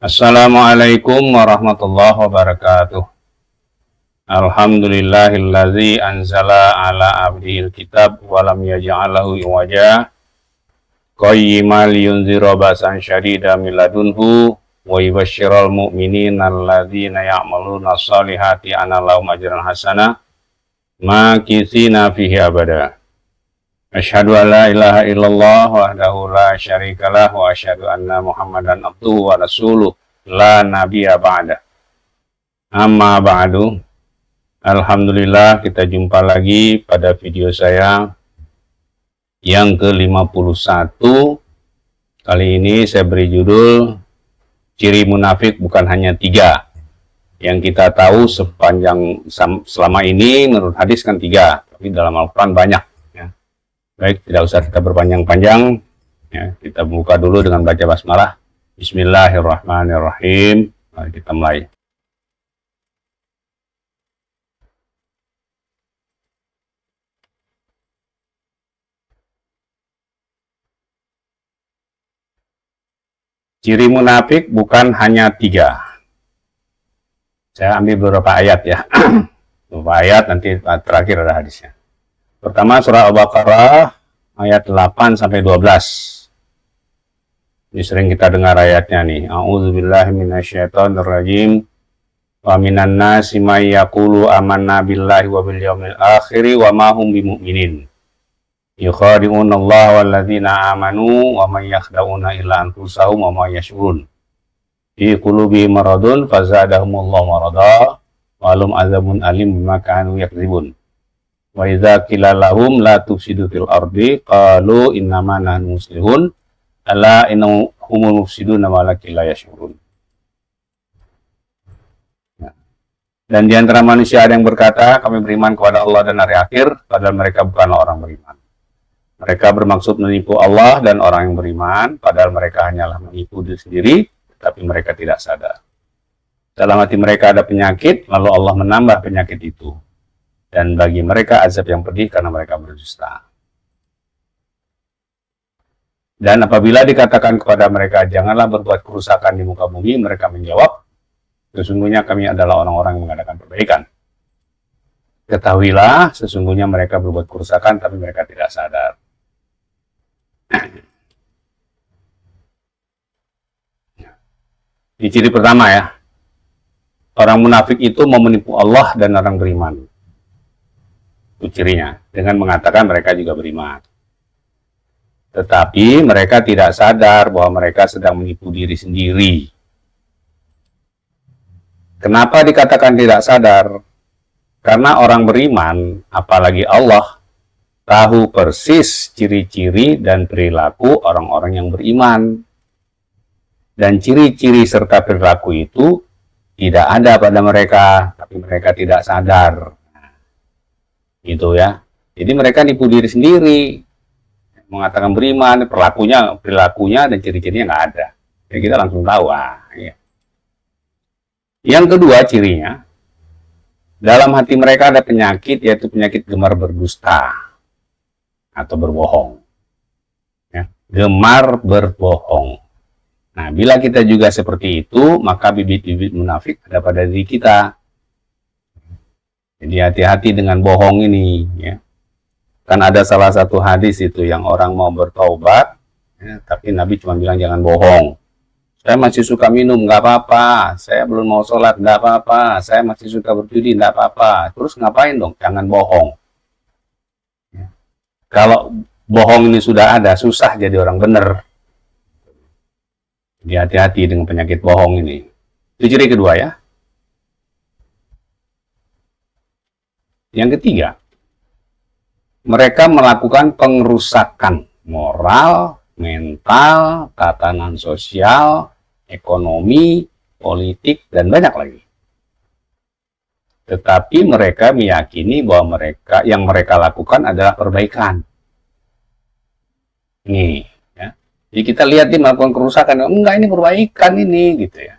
Assalamualaikum warahmatullahi wabarakatuh. Alhamdulillahillazi anzala ala abdihil kitab walam yaj'alahu iwaja qayyiman liyunzira ba'san syadida min ladunhu wa yubashsyiral mu'minina alladzina ya'maluna shalihati anna lahum ajran hasana makitsina fihi abada. Asyhadu an la ilaha illallah wahdahu la syarikalah wa asyhadu anna Muhammadan abduhu wa rasuluh la nabiyya ba'da. Amma ba'du. Alhamdulillah, kita jumpa lagi pada video saya yang ke-51. Kali ini saya beri judul ciri munafik bukan hanya 3. Yang kita tahu selama ini menurut hadis kan 3, tapi dalam Al-Quran banyak. Baik, tidak usah kita berpanjang-panjang. Ya, kita buka dulu dengan baca basmalah. Bismillahirrahmanirrahim. Mari kita mulai. Ciri munafik bukan hanya 3. Saya ambil beberapa ayat ya. Beberapa ayat, nanti terakhir ada hadisnya. Pertama surah Al-Baqarah ayat 8-12. Ini sering kita dengar ayatnya nih. A'udzubillahi minasyaitonirrajim. Wa minan nasi may yaqulu amanna billahi wa bil yaumil akhir wa ma hum bimumin. Yukhadi'unallaha walladzina amanu wa may yakhda'una illa anfusahum wa ma yash'urun. Fi qulubihim maradun fazadahumullahu marada wa lahum adzabun alim bima kanu yakdzibun. Wa idza qila lahum la tufsidu fil ardi qalu innama nahnu muslihun ala innahumul mufsiduna walakin la yash'urun. Dan di antara manusia ada yang berkata, kami beriman kepada Allah dan hari akhir, padahal mereka bukanlah orang beriman. Mereka bermaksud menipu Allah dan orang yang beriman, padahal mereka hanyalah menipu diri sendiri, tapi mereka tidak sadar. Dalam hati mereka ada penyakit, lalu Allah menambah penyakit itu. Dan bagi mereka azab yang pedih karena mereka berdusta. Dan apabila dikatakan kepada mereka, janganlah berbuat kerusakan di muka bumi, mereka menjawab, sesungguhnya kami adalah orang-orang yang mengadakan perbaikan. Ketahuilah, sesungguhnya mereka berbuat kerusakan, tapi mereka tidak sadar. Di ciri pertama ya, orang munafik itu mau menipu Allah dan orang beriman. Itu cirinya, dengan mengatakan mereka juga beriman. Tetapi mereka tidak sadar bahwa mereka sedang menipu diri sendiri. Kenapa dikatakan tidak sadar? Karena orang beriman, apalagi Allah, tahu persis ciri-ciri dan perilaku orang-orang yang beriman. Dan ciri-ciri serta perilaku itu tidak ada pada mereka, tapi mereka tidak sadar. Gitu ya. Jadi mereka nipu diri sendiri, mengatakan beriman, perilakunya dan ciri-cirinya nggak ada. Ya kita langsung tahu. Ya. Yang kedua cirinya, dalam hati mereka ada penyakit, yaitu penyakit gemar berdusta atau berbohong. Ya. Gemar berbohong. Nah, bila kita juga seperti itu, maka bibit-bibit munafik ada pada diri kita. Jadi hati-hati dengan bohong ini ya. Kan ada salah satu hadis itu yang orang mau bertaubat ya, tapi Nabi cuma bilang jangan bohong. Saya masih suka minum, nggak apa-apa. Saya belum mau sholat, nggak apa-apa. Saya masih suka berjudi, nggak apa-apa. Terus ngapain dong? Jangan bohong ya. Kalau bohong ini sudah ada, susah jadi orang benar. Jadi hati-hati dengan penyakit bohong ini. Itu ciri kedua ya. Yang ketiga, mereka melakukan pengerusakan moral, mental, tatanan sosial, ekonomi, politik, dan banyak lagi. Tetapi mereka meyakini bahwa yang mereka lakukan adalah perbaikan. Nih, ya. Jadi kita lihat dia melakukan kerusakan, enggak ini perbaikan ini, gitu ya.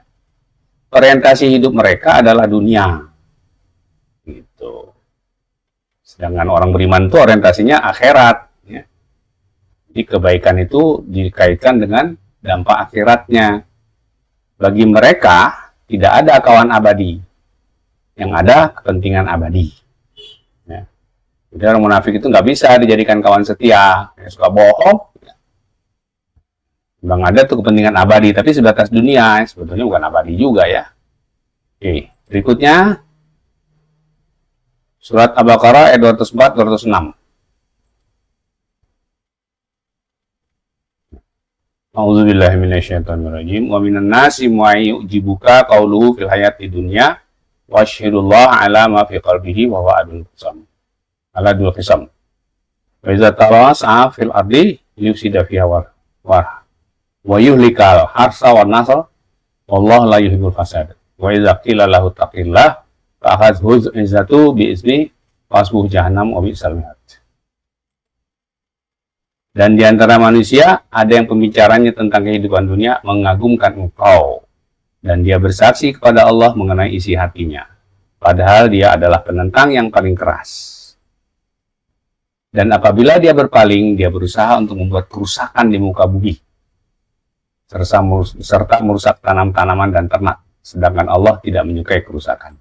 Orientasi hidup mereka adalah dunia, gitu. Sedangkan orang beriman itu orientasinya akhirat. Ya. Jadi kebaikan itu dikaitkan dengan dampak akhiratnya. Bagi mereka tidak ada kawan abadi, yang ada kepentingan abadi. Ya. Jadi orang munafik itu nggak bisa dijadikan kawan setia, yang suka bohong. Bang ada tuh kepentingan abadi, tapi sebatas dunia, sebetulnya bukan abadi juga ya. Oke, berikutnya surat Al-Baqarah ayat 204-206. A'udzubillahi minasyaitonirrajim. Wa minan nasi may yu'jibuka qauluhu fil hayati dunya wa asyhadullah ala ma fi qalbihi wa huwa adul qisam. Aladul qisam. Wa iza tawasa fil ardi yufsida fiha wa yuhlikal harsa wan nasl wallahu la yuhibbul fasad. Wa iza qila lahu taqillah fa akhadhu izzatu bi ismi fasbuh jahannam wa bi'sal mihad. Dan di antara manusia ada yang pembicaranya tentang kehidupan dunia mengagumkan engkau, dan dia bersaksi kepada Allah mengenai isi hatinya, padahal dia adalah penentang yang paling keras. Dan apabila dia berpaling, dia berusaha untuk membuat kerusakan di muka bumi, serta merusak tanam-tanaman dan ternak, sedangkan Allah tidak menyukai kerusakan.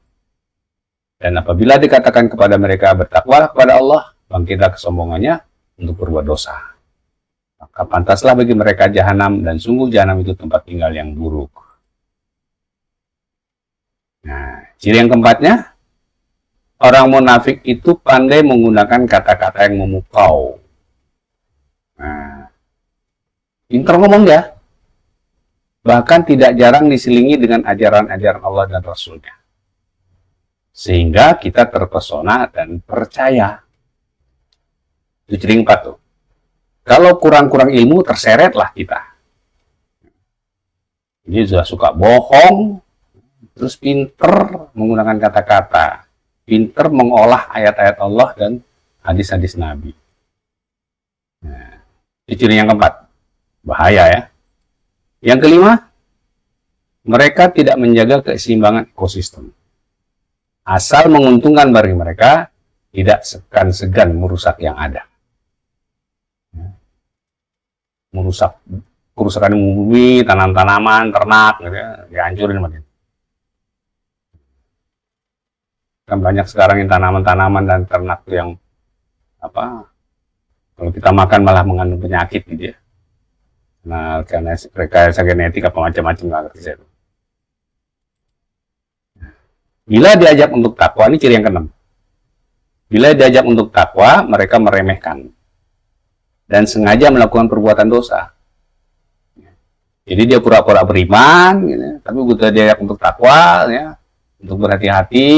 Dan apabila dikatakan kepada mereka bertakwalah kepada Allah, bangkitlah kesombongannya untuk berbuat dosa. Maka pantaslah bagi mereka jahanam, dan sungguh jahanam itu tempat tinggal yang buruk. Nah, ciri yang keempatnya, orang munafik itu pandai menggunakan kata-kata yang memukau. Nah, pintar ngomong ya. Bahkan tidak jarang diselingi dengan ajaran-ajaran Allah dan Rasulnya. Sehingga kita terpesona dan percaya. Itu ciri keempat tuh. Kalau kurang-kurang ilmu, terseretlah kita. Ini sudah suka bohong, terus pinter menggunakan kata-kata, pinter mengolah ayat-ayat Allah dan hadis-hadis Nabi. Nah, itu ciri yang keempat. Bahaya ya. Yang kelima, mereka tidak menjaga keseimbangan ekosistem. Asal menguntungkan bagi mereka, tidak segan-segan merusak yang ada. Merusak kerusakan bumi, tanam-tanaman, ternak, gitu ya, dihancurin makin. Kan banyak sekarang yang tanaman-tanaman dan ternak yang apa? Kalau kita makan malah mengandung penyakit gitu ya. Nah, karena rekayasa genetik apa macam-macam nggak ngerti saya. Bila diajak untuk takwa, ini ciri yang keenam. Bila diajak untuk takwa, mereka meremehkan dan sengaja melakukan perbuatan dosa. Jadi dia pura-pura beriman, gitu, tapi butuh diajak untuk takwa, ya, untuk berhati-hati,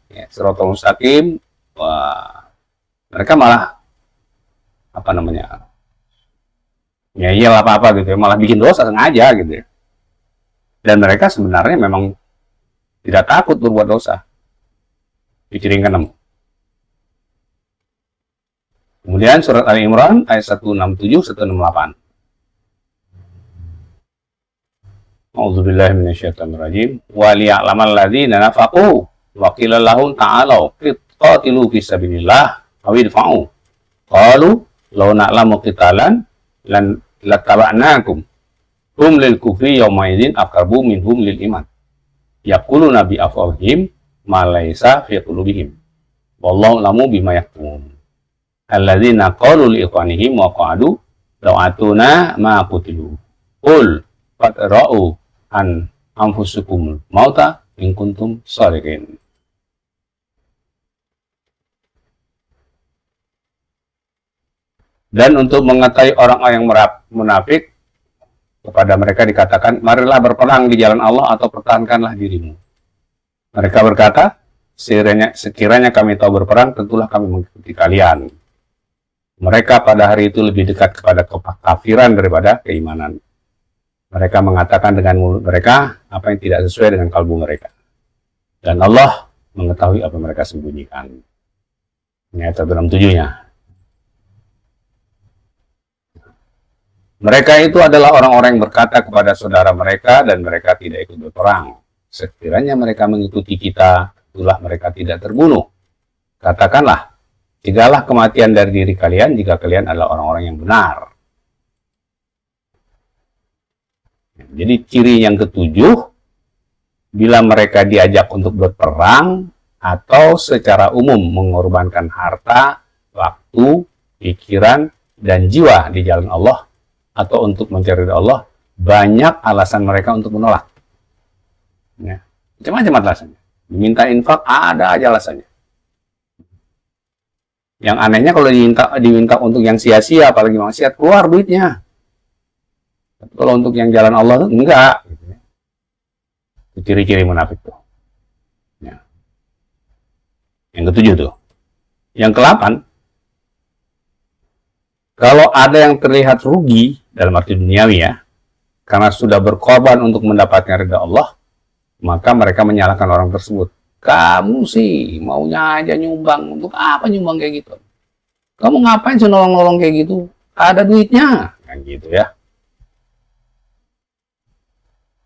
ya, siratal mustaqim, wah, mereka malah apa namanya? Ya iya apa-apa gitu ya, malah bikin dosa sengaja gitu ya. Dan mereka sebenarnya memang tidak takut berbuat dosa. Itu ciri yang keenam. Kemudian surat Ali Imran ayat 167-168. A'udzubillahi minasyaitonirrajim. Wa liya'lamal ladzina nafaqu wa qila lahum ta'alu qatilu fi sabilillah aw idfa'u. Qalu law na'lamu qitalan lan lattaba'nakum. Hum lil kufri yawma idzin aqrabu minhum lil iman. Yaquluna bi afwahihim ma laysa fi qulubihim. Wallahu a'lamu bima yaktumun. Alladzina qalu li ikhwanihim wa qa'adu law atuna ma qutilu. Qul fatra'u an anfusukum mauta in kuntum shadiqin. Dan untuk mengetahui orang-orang yang munafik, kepada mereka dikatakan, marilah berperang di jalan Allah atau pertahankanlah dirimu. Mereka berkata, sekiranya kami tahu berperang, tentulah kami mengikuti kalian. Mereka pada hari itu lebih dekat kepada kekafiran daripada keimanan. Mereka mengatakan dengan mulut mereka apa yang tidak sesuai dengan kalbu mereka. Dan Allah mengetahui apa mereka sembunyikan. Ini ayat 167-nya. Mereka itu adalah orang-orang yang berkata kepada saudara mereka dan mereka tidak ikut berperang. Sekiranya mereka mengikuti kita, itulah mereka tidak terbunuh. Katakanlah, cegahlah kematian dari diri kalian jika kalian adalah orang-orang yang benar. Jadi ciri yang ketujuh, bila mereka diajak untuk berperang atau secara umum mengorbankan harta, waktu, pikiran, dan jiwa di jalan Allah atau untuk mencari Allah, banyak alasan mereka untuk menolak. Ya. Macam-macam alasannya. Diminta infak, ada aja alasannya. Yang anehnya kalau diminta untuk yang sia-sia, apalagi maksiat, keluar duitnya. Tapi kalau untuk yang jalan Allah, enggak. Itu ciri-ciri munafik tuh. Ya. Yang ketujuh tuh. Yang ke-8, kalau ada yang terlihat rugi, dalam arti duniawi ya, karena sudah berkorban untuk mendapatkan ridha Allah, maka mereka menyalahkan orang tersebut. Kamu sih maunya aja nyumbang, untuk apa nyumbang kayak gitu? Kamu ngapain sih nolong-nolong kayak gitu? Ada duitnya, kan gitu ya.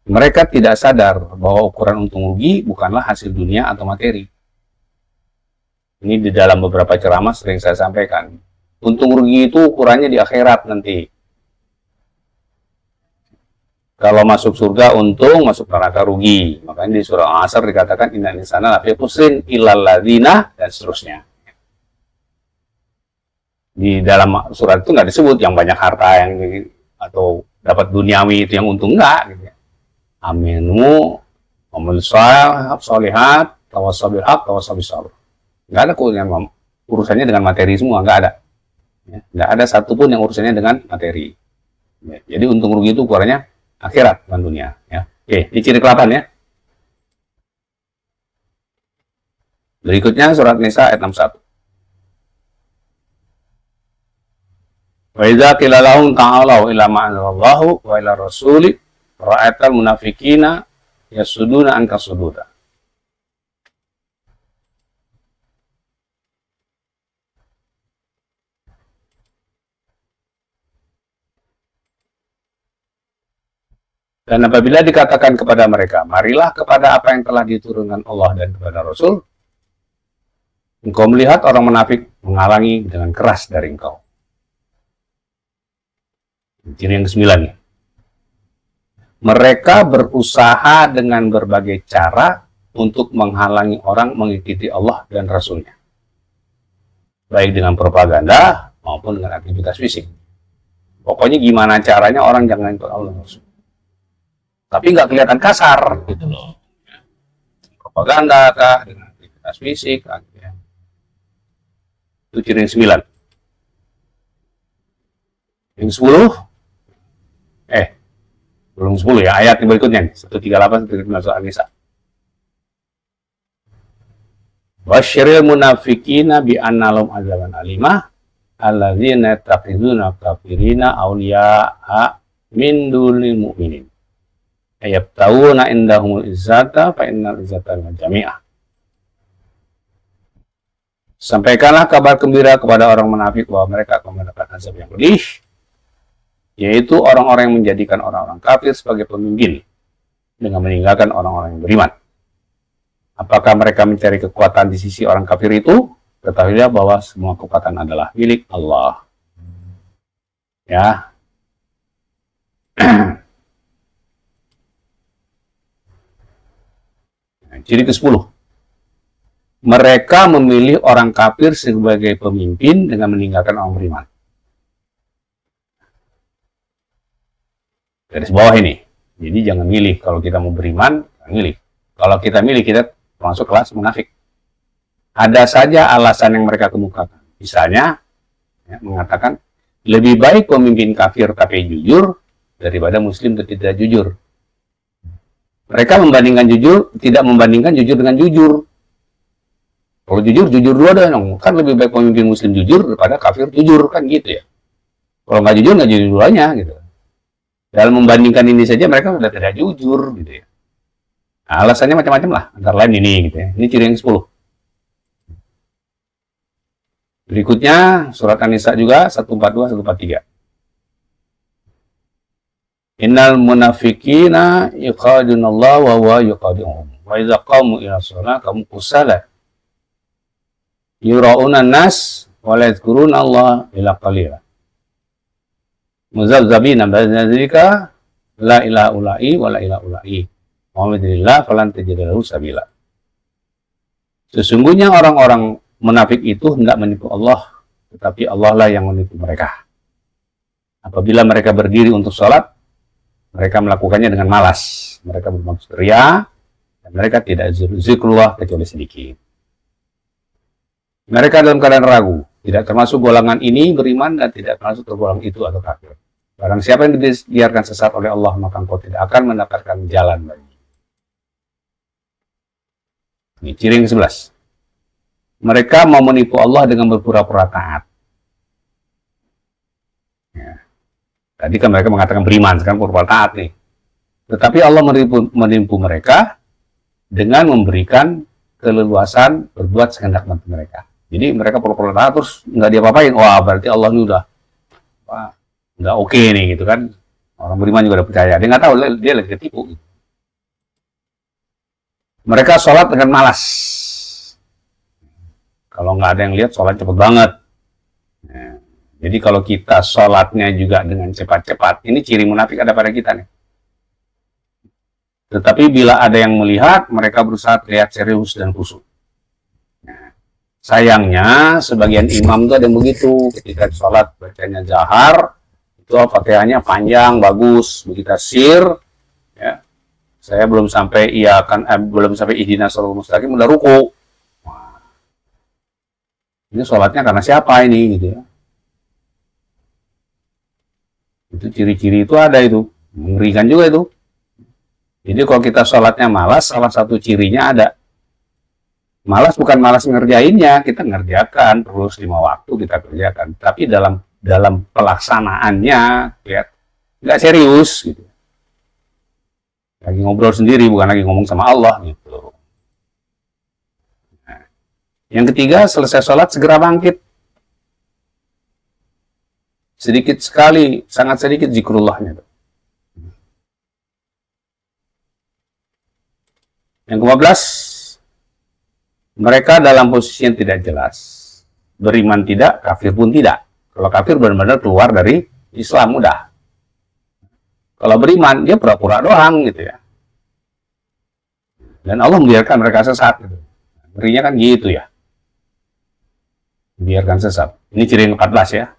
Mereka tidak sadar bahwa ukuran untung rugi bukanlah hasil dunia atau materi. Ini di dalam beberapa ceramah sering saya sampaikan. Untung rugi itu ukurannya di akhirat nanti. Kalau masuk surga untung, masuk neraka rugi. Makanya di surah Al-Asr dikatakan innal insana lafi khusrin illal ladzina, dan seterusnya. Di dalam surat itu nggak disebut yang banyak harta yang atau dapat duniawi itu yang untung, enggak gitu. Aminu amal sholihat tawassabil haq tawassabil sabr. Nggak ada urusannya dengan materi semua, nggak ada. Ya, nggak ada satupun yang urusannya dengan materi. Ya, jadi untung rugi itu ukurannya akhirat, bukan dunia. Ya. Oke, ini ciri ke-8 ya. Berikutnya surat Nisa ayat 61. Wa idza qila lahum ta'alu ila ma anzalallahu wa ila rasuli ra'atal munafiqina yasuduna anka sududa. Dan apabila dikatakan kepada mereka, marilah kepada apa yang telah diturunkan Allah dan kepada Rasul, engkau melihat orang munafik menghalangi dengan keras dari engkau. Ciri yang ke-9 nih. Mereka berusaha dengan berbagai cara untuk menghalangi orang mengikuti Allah dan Rasulnya. Baik dengan propaganda maupun dengan aktivitas fisik. Pokoknya gimana caranya orang jangan ikut Allah dan Rasul. Tapi nggak kelihatan kasar gitu loh. Propaganda kah, dengan aktivitas fisik kah, gitu ya. Itu ciri yang 9. Yang 10, belum 10 ya, ayat yang berikutnya 138 139 surah An-Nisa. Wasyiril munafiqina bi anna lahum azaban alimah alladzina yattakhizuna kafirina awliya'a min dunil mu'minin. Ayabtawuna indahumul izzata fa innal izzata jami'ah. Sampaikanlah kabar gembira kepada orang munafik bahwa mereka akan mendapat azab yang pedih, yaitu orang-orang yang menjadikan orang-orang kafir sebagai pemimpin dengan meninggalkan orang-orang yang beriman. Apakah mereka mencari kekuatan di sisi orang kafir itu? Ketahuilah bahwa semua kekuatan adalah milik Allah. Ya. Ciri ke-10. Mereka memilih orang kafir sebagai pemimpin dengan meninggalkan orang beriman. Garis bawah ini. Jadi jangan milih. Kalau kita mau beriman, milih. Kalau kita milih, kita masuk kelas munafik. Ada saja alasan yang mereka kemukakan. Misalnya, ya, mengatakan, lebih baik pemimpin kafir tapi jujur, daripada muslim tidak jujur. Mereka membandingkan jujur, tidak membandingkan jujur dengan jujur. Kalau jujur, jujur dua dong. Kan lebih baik pemimpin muslim jujur daripada kafir jujur, kan gitu ya. Kalau nggak jujur duanya gitu. Dalam membandingkan ini saja mereka sudah tidak jujur gitu ya. Nah, alasannya macam-macam lah, antara lain ini gitu ya. Ini ciri yang 10. Berikutnya surat An-Nisa juga 142 143. Innal munafiqina yuqadinullaha wa huwa yuqadinuhum. Wa idza qamu ila shalah qamu kusala. Yura'una an-nas wa la yadhkuruna Allah illa qalila. Muzabzabina baina dzalika la ilaha ula'i wa la ilaha ula'i. Wa may yudlilillah falan tajida lahu sabila. Sesungguhnya orang-orang munafik itu hendak menipu Allah, tetapi Allah lah yang menipu mereka. Apabila mereka berdiri untuk sholat, mereka melakukannya dengan malas. Mereka bermaksud ria, dan mereka tidak zikrullah kecuali sedikit. Mereka dalam keadaan ragu, tidak termasuk golongan ini beriman dan tidak termasuk golongan itu atau kafir. Barang siapa yang dibiarkan sesat oleh Allah, maka engkau tidak akan mendapatkan jalan bagi. Ini ciri yang ke-11. Mereka mau menipu Allah dengan berpura-pura taat. Ya. Tadi kan mereka mengatakan beriman, sekarang pura-pura taat nih. Tetapi Allah menipu mereka dengan memberikan keleluasan berbuat sekehendak mereka. Jadi mereka pura-pura taat terus nggak diapa-apain. Wah, berarti Allah ini udah nggak oke nih gitu kan. Orang beriman juga udah percaya. Dia nggak tahu dia lagi ketipu. Mereka sholat dengan malas. Kalau nggak ada yang lihat, sholat cepet banget. Nah, jadi kalau kita sholatnya juga dengan cepat-cepat, ini ciri munafik ada pada kita nih. Tetapi bila ada yang melihat, mereka berusaha terlihat serius dan khusyuk. Nah, sayangnya, sebagian imam itu ada yang begitu. Ketika sholat bacanya jahar, itu Fatihahnya panjang, bagus. Begitu sir, ya, saya belum sampai belum sampai ihdinas shiratal mustaqim, udah ruku. Ini sholatnya karena siapa ini gitu ya. Itu ciri-ciri itu ada itu. Mengerikan juga itu. Jadi kalau kita sholatnya malas, salah satu cirinya ada. Malas bukan malas ngerjainnya, kita ngerjakan terus 5 waktu kita kerjakan. Tapi dalam pelaksanaannya ya nggak serius gitu. Lagi ngobrol sendiri, bukan lagi ngomong sama Allah gitu. Yang ketiga, selesai sholat segera bangkit. Sedikit sekali, sangat sedikit zikrullahnya. Yang ke-15, mereka dalam posisi yang tidak jelas. Beriman tidak, kafir pun tidak. Kalau kafir benar-benar keluar dari Islam, udah. Kalau beriman, dia pura-pura doang gitu ya. Dan Allah membiarkan mereka sesat gitu. Ngerinya kan gitu ya. Biarkan sesat. Ini ciri yang ke-14 ya.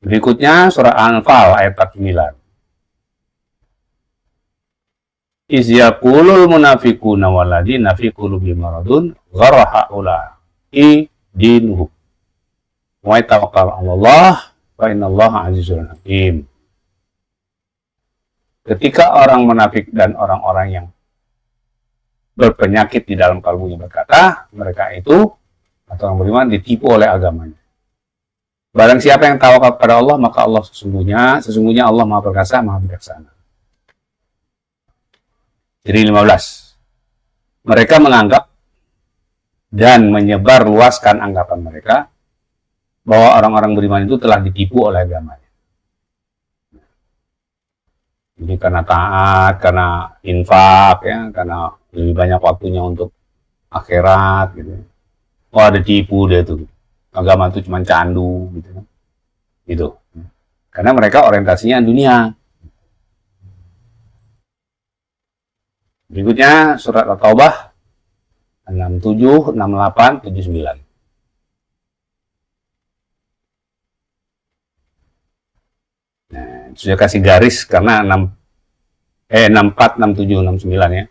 Berikutnya surah Al-Anfal ayat 49. Iz yaqulul munafiquna walladzina fi qulubihim maradun gharra haula'i dinuhum. Wa tawakkal 'alallah fa innallaha 'azizun hakim. Ketika orang munafik dan orang-orang yang berpenyakit di dalam kalbunya berkata, mereka itu atau orang beriman ditipu oleh agamanya. Barang siapa yang tawakal kepada Allah, maka Allah sesungguhnya Allah Maha Perkasa, Maha Bijaksana. Jadi 15. Mereka menganggap dan menyebar luaskan anggapan mereka bahwa orang-orang beriman itu telah ditipu oleh agamanya. Jadi karena taat, karena infak, ya, karena lebih banyak waktunya untuk akhirat, gitu. Oh, ada tipu dia tuh. Agama itu cuma candu, gitu. Gitu. Karena mereka orientasinya dunia. Berikutnya surat At-Taubah 67, 68, 79. Nah, sudah kasih garis karena 64, 67, 69 ya.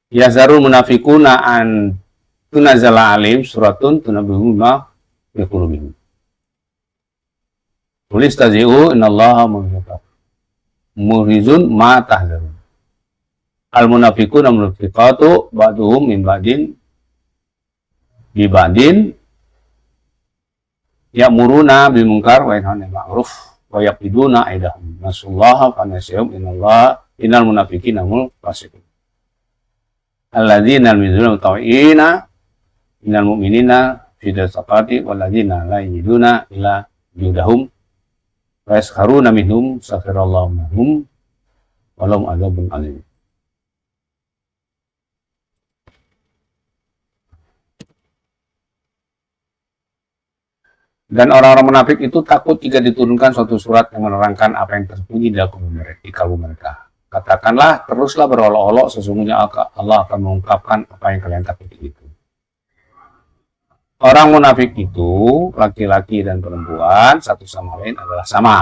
Yazarul munafiquna an tunazala alim suratun tunabihum ma fi qulubihim. Tulis tazi'u innallaha muhrizun ma tahzarun. Al munafiquna munafiqatu ba'duhum min ba'din bi ba'din ya'muruna bil munkar wa yanhauna 'anil ma'ruf wa yaqiduna aydahum nasallaha fa nasyahum innal munafiqina hum fasiqun. Alladzina yalmizuna mutawina minal mu'minina fi dasaqati walladzina la yajiduna illa judahum wa yaskharuna minhum sakhirallahu minhum walahum adzabun alim. Dan orang-orang munafik itu takut jika diturunkan suatu surat yang menerangkan apa yang tersembunyi di kalbu mereka. Katakanlah, teruslah berolok-olok, sesungguhnya Allah akan mengungkapkan apa yang kalian takuti itu. Orang munafik itu, laki-laki dan perempuan, satu sama lain adalah sama.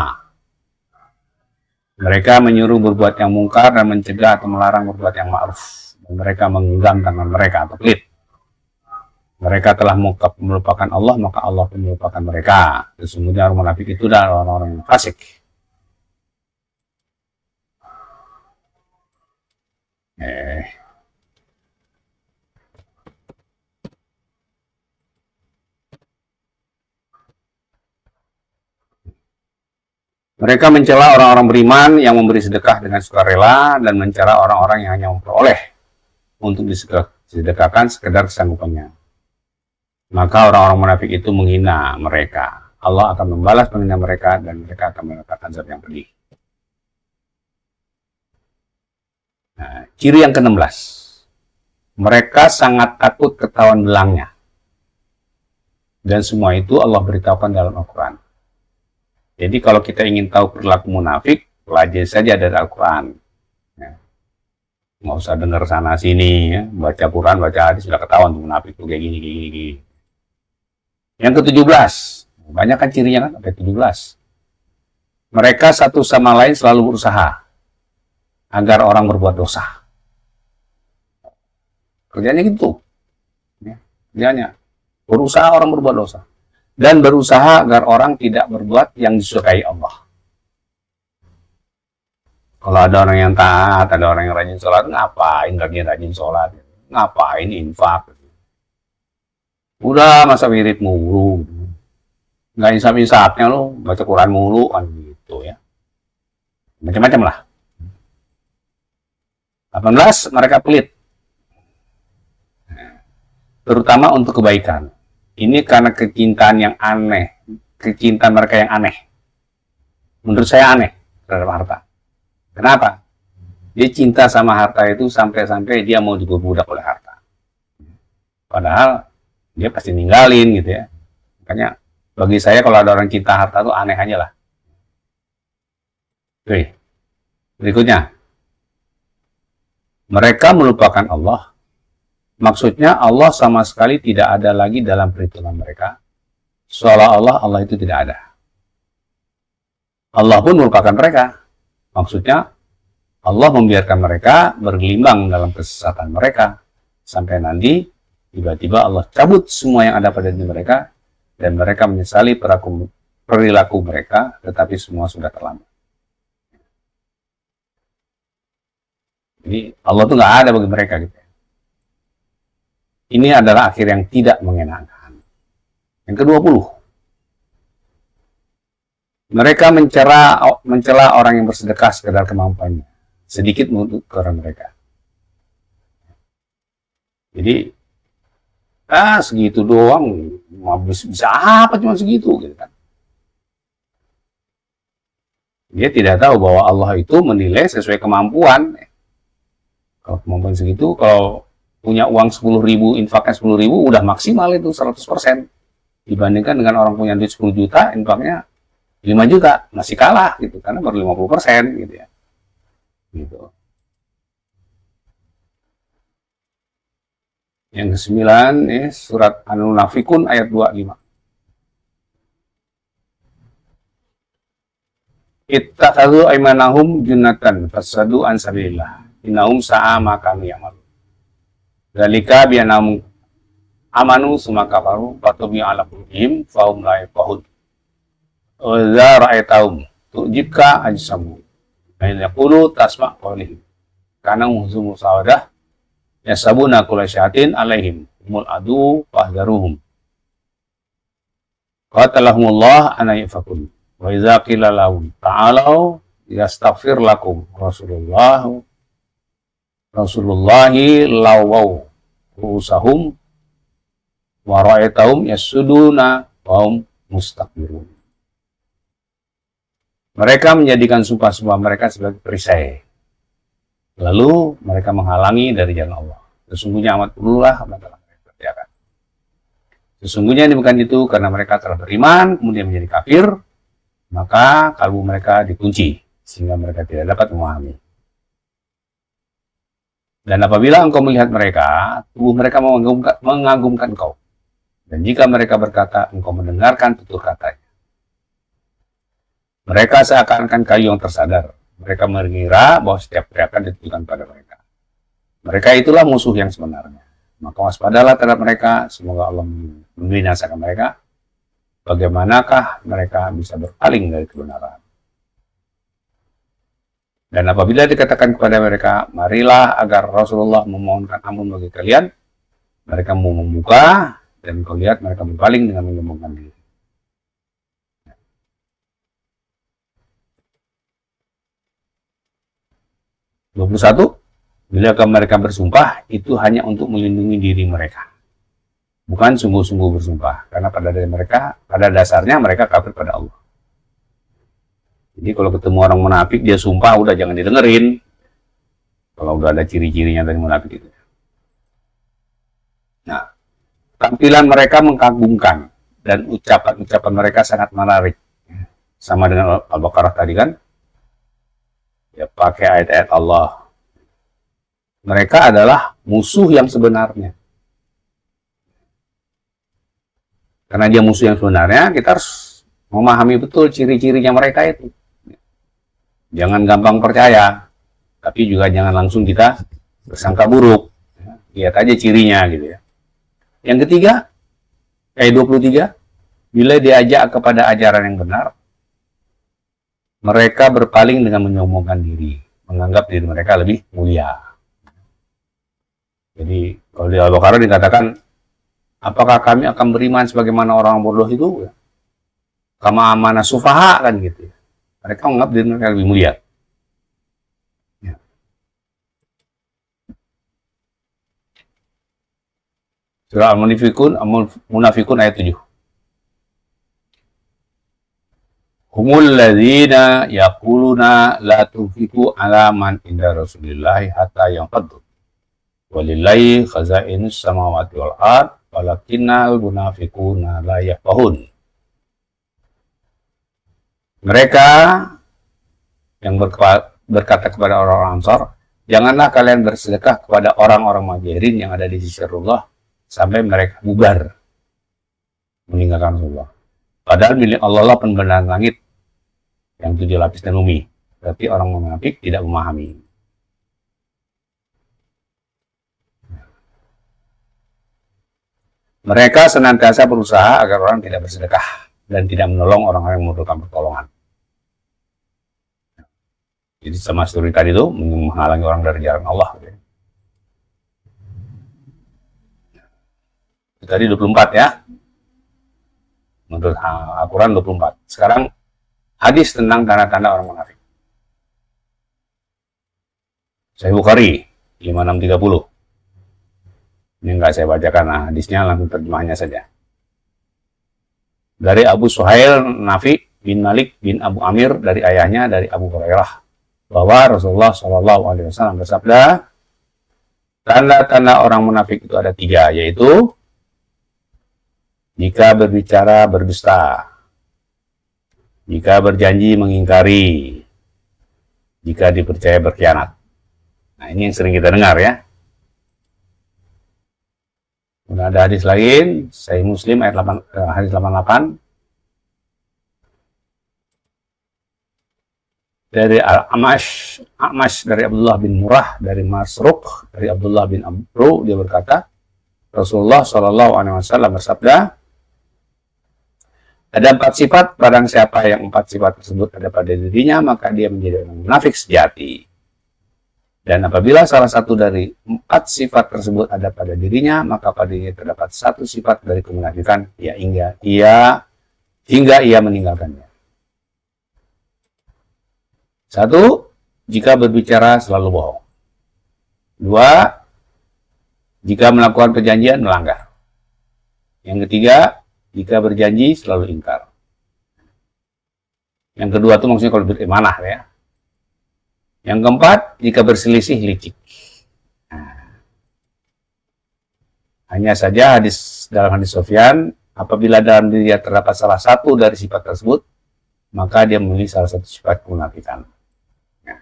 Mereka menyuruh berbuat yang mungkar dan mencegah atau melarang berbuat yang ma'ruf. Dan mereka menggenggam tangan mereka atau pelit. Mereka telah melupakan Allah, maka Allah pun melupakan mereka. Sesungguhnya orang munafik itu adalah orang-orang yang fasik. Mereka mencela orang-orang beriman yang memberi sedekah dengan sukarela dan mencela orang-orang yang hanya memperoleh untuk disedekahkan sekedar kesanggupannya. Maka orang-orang munafik itu menghina mereka. Allah akan membalas penghina mereka dan mereka akan mendapatkan azab yang pedih. Nah, ciri yang ke-16. Mereka sangat takut ketahuan belangnya. Dan semua itu Allah beritahukan dalam Al-Quran. Jadi kalau kita ingin tahu perilaku munafik, pelajari saja dari Al-Quran. Ya. Nggak usah dengar sana sini, ya. Baca Quran, baca hadis, sudah ketahuan tuh munafik tuh kayak gini. Yang ke-17, banyak kan cirinya kan, sampai 17. Mereka satu sama lain selalu berusaha agar orang berbuat dosa. Kerjanya gitu. Ya, kerjanya. Berusaha orang berbuat dosa. Dan berusaha agar orang tidak berbuat yang disukai Allah. Kalau ada orang yang taat, ada orang yang rajin sholat, ngapain rajin sholat? Ngapain infak? Udah masa wirid mulu, nggak insaf-insafnya lo, baca Quran mulu, kan gitu ya. Macam-macam lah. 18, mereka pelit. Terutama untuk kebaikan. Ini karena kecintaan yang aneh. Kecintaan mereka yang aneh. Menurut saya aneh terhadap harta. Kenapa? Dia cinta sama harta itu sampai-sampai dia mau diperbudak oleh harta. Padahal dia pasti ninggalin gitu ya. Makanya bagi saya kalau ada orang cinta harta itu aneh aja lah. Oke. Berikutnya. Mereka melupakan Allah. Maksudnya Allah sama sekali tidak ada lagi dalam perhitungan mereka. Seolah-olah Allah itu tidak ada. Allah pun melupakan mereka. Maksudnya Allah membiarkan mereka bergelimbang dalam kesesatan mereka. Sampai nanti tiba-tiba Allah cabut semua yang ada pada diri mereka, dan mereka menyesali perilaku mereka, tetapi semua sudah terlambat. Jadi Allah tuh nggak ada bagi mereka gitu. Ini adalah akhir yang tidak mengenakan. Yang ke-20. Mereka mencela orang yang bersedekah sekedar kemampuannya. Sedikit untuk orang mereka. Jadi segitu doang, bisa apa cuma segitu gitu kan. Dia tidak tahu bahwa Allah itu menilai sesuai kemampuan. Kalau kemampuan segitu, kalau punya uang 10.000, infaknya 10.000, udah maksimal itu 100%. Dibandingkan dengan orang punya duit 10 juta, infaknya 5 juta, masih kalah gitu, karena baru 50% gitu ya. Gitu. Yang ke-9, surat An-Munafikun ayat 25. Ittakhadhu aymanahum junnatan fasadu an sabilillah. Innahum sa'a ma kanu ya'malun. Dzalika bi annahum amanu summa kafaru fatubi ala qulubihim fahum la yafqahun. Wa idza ra'aytahum tu'jibka ajsamu. Wa in yaqulu tasma' qawlihim. Kana muhzumu sawadah yasabuna kulla syai'atin alaihim mul adu fahdharuhum. Qatalahumullah ana yafakun. Wa idza qila lahum ta'alu yastaghfir lakum Rasulullahi lawaw rusahum wa ra'aitahum yasuduna wa hum mustakbirun. Mereka menjadikan sumpah-sumpah mereka sebagai perisai. Lalu mereka menghalangi dari jalan Allah. Sesungguhnya amat perlulah apa yang telah mereka kerjakan. Sesungguhnya bukan itu, karena mereka telah beriman, kemudian menjadi kafir, maka kalbu mereka dikunci, sehingga mereka tidak dapat memahami. Dan apabila engkau melihat mereka, tubuh mereka mengagumkan engkau. Dan jika mereka berkata, engkau mendengarkan tutur katanya. Mereka seakan-akan kayu yang tersadar. Mereka mengira bahwa setiap teriakan ditujukan pada mereka. Mereka itulah musuh yang sebenarnya. Maka waspadalah terhadap mereka, semoga Allah membinasakan mereka. Bagaimanakah mereka bisa berpaling dari kebenaran? Dan apabila dikatakan kepada mereka, marilah agar Rasulullah memohonkan ampun bagi kalian, mereka mau membuka, dan kau lihat mereka berpaling dengan menyombongkan diri. Bila mereka bersumpah, itu hanya untuk melindungi diri mereka. Bukan sungguh-sungguh bersumpah. Karena pada dasarnya mereka kafir pada Allah. Jadi kalau ketemu orang munafik, dia sumpah, udah jangan didengerin. Kalau udah ada ciri-cirinya dari munafik itu. Nah, tampilan mereka mengagumkan. Dan ucapan-ucapan mereka sangat menarik. Sama dengan Al-Baqarah tadi kan. Ya, pakai ayat-ayat Allah. Mereka adalah musuh yang sebenarnya. Karena dia musuh yang sebenarnya, kita harus memahami betul ciri-cirinya mereka itu. Jangan gampang percaya, tapi juga jangan langsung kita bersangka buruk. Lihat aja cirinya gitu ya. Yang ketiga, ayat 23, bila diajak kepada ajaran yang benar, mereka berpaling dengan menyombongkan diri, menganggap diri mereka lebih mulia. Jadi kalau di Al-Baqarah dikatakan, apakah kami akan beriman sebagaimana orang bodoh itu? Kama amana sufaha kan gitu. Mereka menganggap diri mereka lebih mulia. Ya. Surah Al-Munafikun ayat 7. Humul ladzina yaquluna la tunfiqu ala man inda Rasulillahi hatta yanfaddu. Walillahi khazainus samawati wal ard walakinnal munafiquna la yafqahun. Mereka yang berkata kepada orang-orang Ansar, janganlah kalian bersedekah kepada orang-orang Muhajirin yang ada di sisi Allah sampai mereka bubar meninggalkan Rasulullah. Padahal milik Allah lah pembenaran langit yang 7 lapis dan bumi. Berarti orang munafik tidak memahami. Mereka senantiasa berusaha agar orang tidak bersedekah dan tidak menolong orang-orang yang membutuhkan pertolongan. Jadi sama story tadi itu menghalangi orang dari jalan Allah. Itu tadi 24 ya. Menurut Al-Quran 24. Sekarang hadis tentang tanda-tanda orang munafik. Sahih Bukhari 5630. Ini enggak saya bacakan hadisnya, langsung terjemahnya saja. Dari Abu Suhail Nafi bin Malik bin Abu Amir dari ayahnya dari Abu Hurairah bahwa Rasulullah SAW bersabda, tanda-tanda orang munafik itu ada 3, yaitu jika berbicara berdusta, jika berjanji mengingkari, jika dipercaya berkhianat. Nah, ini yang sering kita dengar ya. Kemudian ada hadis lain, Sahih Muslim ayat 8, hadis 88 dari Al-Amash dari Abdullah bin Murrah dari Masruq dari Abdullah bin Amru, dia berkata, Rasulullah SAW bersabda, ada 4 sifat, barang siapa yang 4 sifat tersebut ada pada dirinya, maka dia menjadi orang munafik sejati. Dan apabila salah satu dari 4 sifat tersebut ada pada dirinya, maka padanya terdapat 1 sifat dari kemunafikan, hingga ia meninggalkannya. 1, jika berbicara selalu bohong. 2, jika melakukan perjanjian melanggar. Yang ketiga, jika berjanji selalu ingkar. Yang kedua itu maksudnya kalau beramanah ya. Yang keempat, jika berselisih licik. Nah, Hanya saja dalam hadis Sufyan, apabila dalam dirinya terdapat salah satu dari sifat tersebut, maka dia memiliki salah satu sifat kemunafikan. Nah,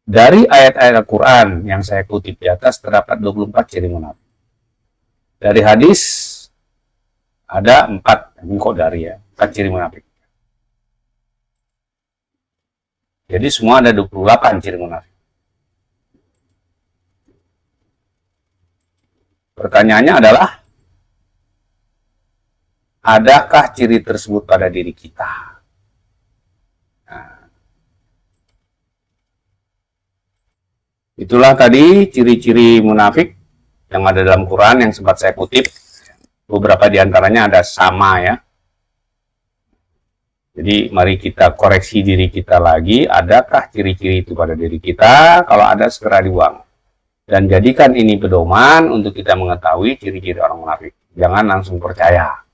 dari ayat-ayat Al-Quran yang saya kutip di atas terdapat 24 ciri munafik. Dari hadis ada 4 ciri munafik. Jadi semua ada 28 ciri munafik. Pertanyaannya adalah, adakah ciri tersebut pada diri kita? Nah, itulah tadi ciri-ciri munafik yang ada dalam Quran yang sempat saya kutip. Beberapa diantaranya ada sama ya. Jadi mari kita koreksi diri kita lagi, adakah ciri-ciri itu pada diri kita? Kalau ada, segera dibuang. Dan jadikan ini pedoman untuk kita mengetahui ciri-ciri orang munafik. Jangan langsung percaya.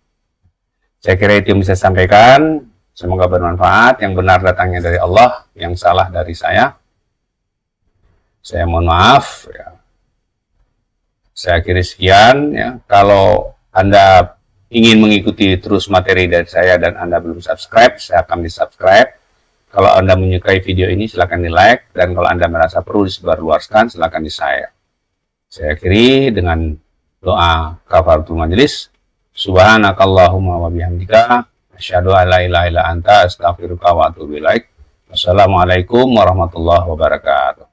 Saya kira itu yang bisa saya sampaikan. Semoga bermanfaat. Yang benar datangnya dari Allah, yang salah dari saya. Saya mohon maaf. Ya. Saya akhiri sekian. Ya. Kalau Anda ingin mengikuti terus materi dari saya dan Anda belum subscribe, saya akan di-subscribe. Kalau Anda menyukai video ini, silakan di-like. Dan kalau Anda merasa perlu disebarluaskan, silakan di-share. Saya akhiri dengan doa kafaratul majelis. Subhanakallahumma wa bihamdika. Asyhadu an la ilaha illa anta astaghfiruka wa atubu ilaik. Wassalamualaikum warahmatullahi wabarakatuh.